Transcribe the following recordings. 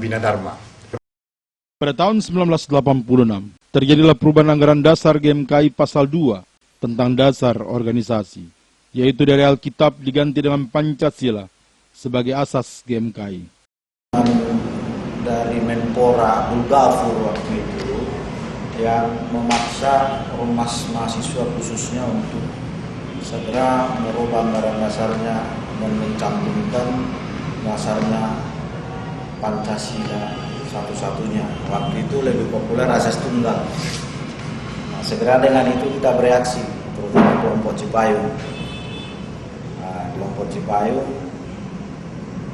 Bina Dharma. Pada tahun 1986, terjadilah perubahan anggaran dasar GMKI pasal 2 tentang dasar organisasi, yaitu dari Alkitab diganti dengan Pancasila sebagai asas GMKI. Dari Menpora Abdul Ghafur waktu itu yang memaksa ormas mahasiswa khususnya untuk segera merubah anggaran dasarnya dan mencantumkan dasarnya Pancasila satu-satunya. Waktu itu lebih populer asas tunggal. Nah, segera dengan itu kita bereaksi, terutama kelompok Cipayung. Kelompok Cipayung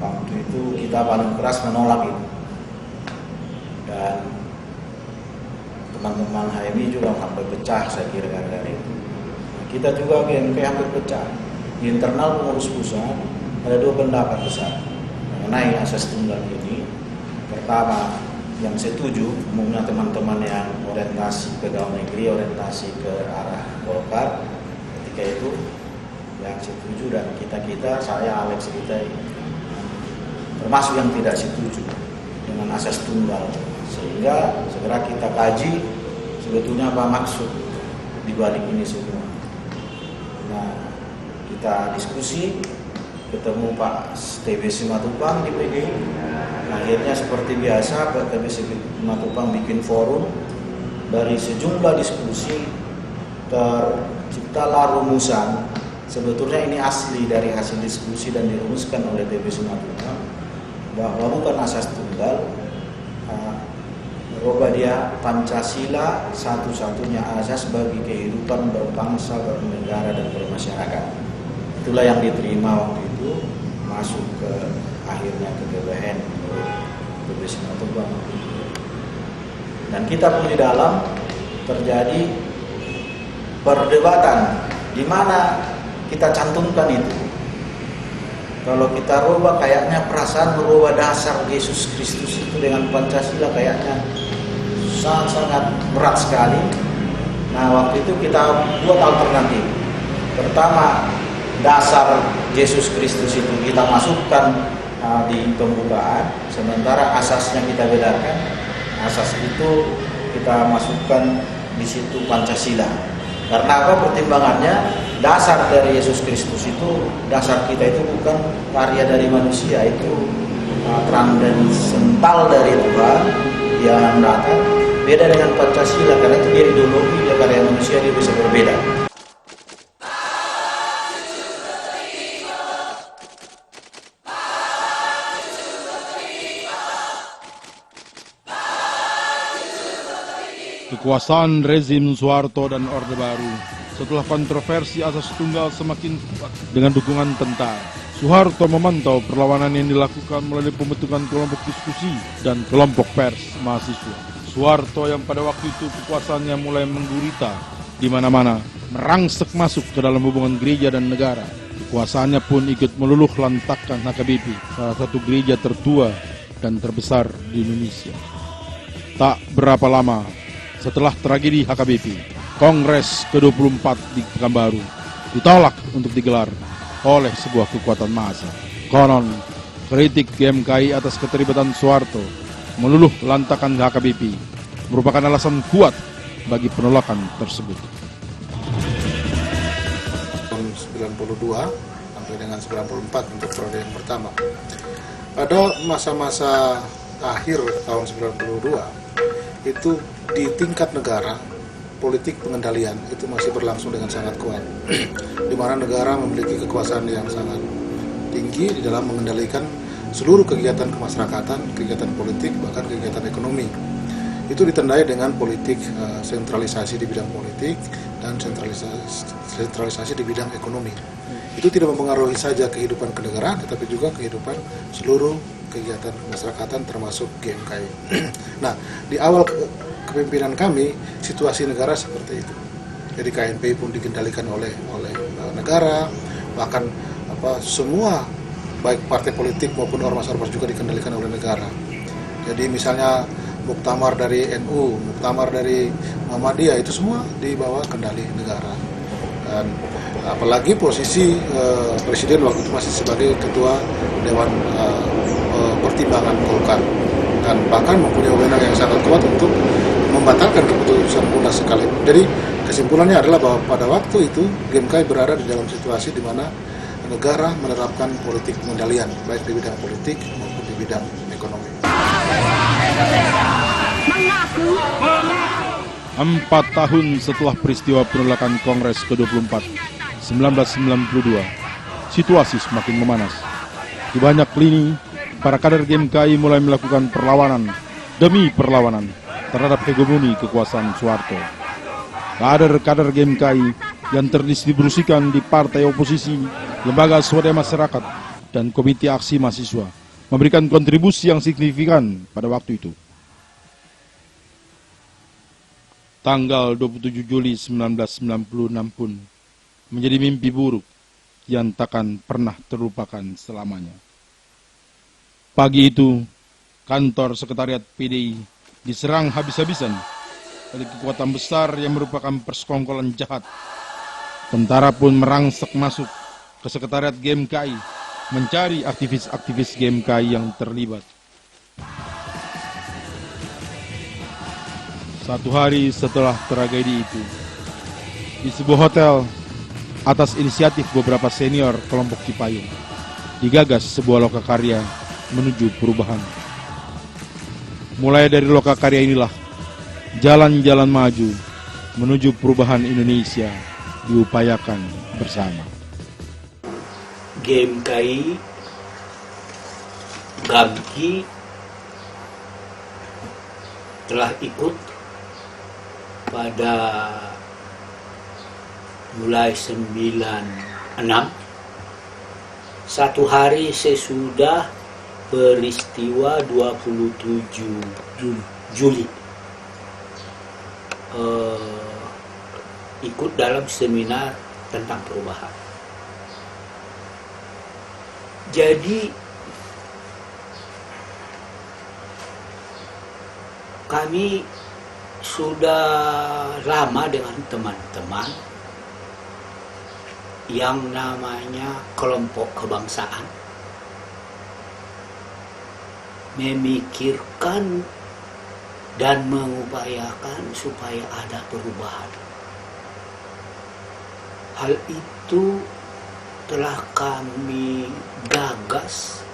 waktu itu kita paling keras menolak itu. Dan teman-teman HMI juga sampai pecah saya kira gara-gara itu. Kita juga GMKI hampir pecah. Di internal pengurus pusat ada dua pendapat besar mengenai asas tunggal ini. Pertama, yang setuju umumnya teman-teman yang orientasi pegawai negeri, orientasi ke arah Golkar ketika itu yang setuju, dan kita saya Alex kita termasuk yang tidak setuju dengan asas tunggal, sehingga segera kita kaji sebetulnya apa maksud dibalik ini semua. Nah, kita diskusi, ketemu Pak TB Simatupang di PGI. Akhirnya seperti biasa Pak TB Simatupang bikin forum. Dari sejumlah diskusi terciptalah rumusan. Sebetulnya ini asli dari hasil diskusi dan dirumuskan oleh TB Simatupang bahwa bukan asas tunggal, merubah dia Pancasila satu-satunya asas bagi kehidupan berbangsa, bernegara, dan bermasyarakat. Itulah yang diterima waktu itu, masuk ke akhirnya ke GBHN TB Simatupang. Dan kita pun di dalam terjadi perdebatan di mana kita cantumkan itu. Kalau kita rubah kayaknya perasaan merubah dasar Yesus Kristus itu dengan Pancasila kayaknya sangat berat sekali. Nah, waktu itu kita buat alternatif. Pertama, dasar Yesus Kristus itu kita masukkan di pembukaan, sementara asasnya kita bedakan. Asas itu kita masukkan di situ Pancasila. Karena apa pertimbangannya? Dasar dari Yesus Kristus itu, dasar kita itu bukan karya dari manusia, itu transendental dari Tuhan yang datang. Beda dengan Pancasila, karena itu dia ideologi, dia karya manusia, dia bisa berbeda. Kekuasaan rezim Soeharto dan Orde Baru setelah kontroversi asas tunggal semakin kuat dengan dukungan tentara. Soeharto memantau perlawanan yang dilakukan melalui pembentukan kelompok diskusi dan kelompok pers mahasiswa. Soeharto yang pada waktu itu kekuasaannya mulai menggurita di mana-mana, merangsek masuk ke dalam hubungan gereja dan negara. Kekuasaannya pun ikut meluluh lantakkan HKBP, salah satu gereja tertua dan terbesar di Indonesia. Tak berapa lama setelah tragedi HKBP, Kongres ke-24 di Pekanbaru ditolak untuk digelar oleh sebuah kekuatan massa. Konon, kritik GMKI atas keterlibatan Soeharto meluluh lantakan HKBP merupakan alasan kuat bagi penolakan tersebut. Tahun 92 sampai dengan 94 untuk periode yang pertama. Pada masa-masa akhir tahun 92 itu di tingkat negara, politik pengendalian itu masih berlangsung dengan sangat kuat, di mana negara memiliki kekuasaan yang sangat tinggi di dalam mengendalikan seluruh kegiatan kemasyarakatan, kegiatan politik, bahkan kegiatan ekonomi. Itu ditandai dengan politik sentralisasi di bidang politik dan sentralisasi di bidang ekonomi. Itu tidak mempengaruhi saja kehidupan kenegaraan, tetapi juga kehidupan seluruh kegiatan kemasyarakatan termasuk GMKI. Nah, di awal kepemimpinan kami, situasi negara seperti itu. Jadi KNPI pun dikendalikan oleh negara, bahkan semua baik partai politik maupun ormas-ormas juga dikendalikan oleh negara. Jadi misalnya muktamar dari NU, muktamar dari Muhammadiyah, itu semua di bawah kendali negara. Dan apalagi posisi presiden waktu itu masih sebagai ketua Dewan Pertimbangan Golkar. dan bahkan mempunyai wewenang yang sangat kuat untuk membatalkan keputusan Munas sekalipun. Jadi kesimpulannya adalah bahwa pada waktu itu GMKI berada di dalam situasi di mana negara menerapkan politik pengendalian, baik di bidang politik maupun di bidang ekonomi. 4 tahun setelah peristiwa penolakan Kongres ke-24 1992, situasi semakin memanas. Di banyak lini, para kader GMKI mulai melakukan perlawanan demi perlawanan terhadap hegemoni kekuasaan Soeharto. Kader-kader GMKI yang terdistribusikan di partai oposisi, lembaga swadaya masyarakat, dan komite aksi mahasiswa memberikan kontribusi yang signifikan pada waktu itu. Tanggal 27 Juli 1996 pun menjadi mimpi buruk yang takkan pernah terlupakan selamanya. Pagi itu, kantor sekretariat PDI diserang habis-habisan oleh kekuatan besar yang merupakan persekongkolan jahat. Tentara pun merangsek masuk ke sekretariat GMKI mencari aktivis-aktivis GMKI yang terlibat. 1 hari setelah tragedi itu, di sebuah hotel, atas inisiatif beberapa senior kelompok Cipayung, digagas sebuah lokakarya menuju perubahan. Mulai dari lokakarya inilah, jalan-jalan maju menuju perubahan Indonesia diupayakan bersama. GMKI, GAMKI telah ikut pada mulai 96, 1 hari sesudah peristiwa 27 Juli. Ikut dalam seminar tentang perubahan. Jadi kami sudah lama dengan teman-teman yang namanya kelompok kebangsaan memikirkan dan mengupayakan supaya ada perubahan. Hal itu telah kami gagas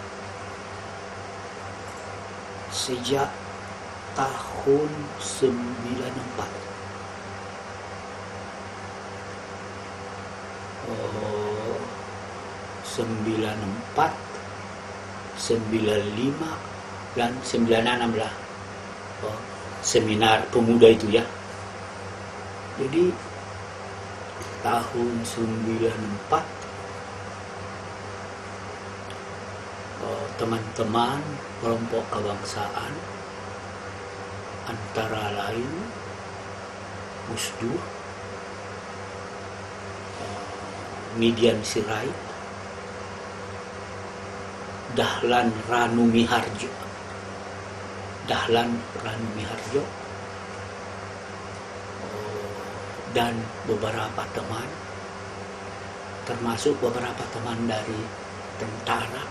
sejak tahun 94. 94, 95 dan 96 lah. Seminar pemuda itu ya. Jadi tahun 94 teman-teman kelompok kebangsaan antara lain Gus Dur, Midian Sirait, Dahlan Ranu Miharjo, dan beberapa teman, termasuk beberapa teman dari tentara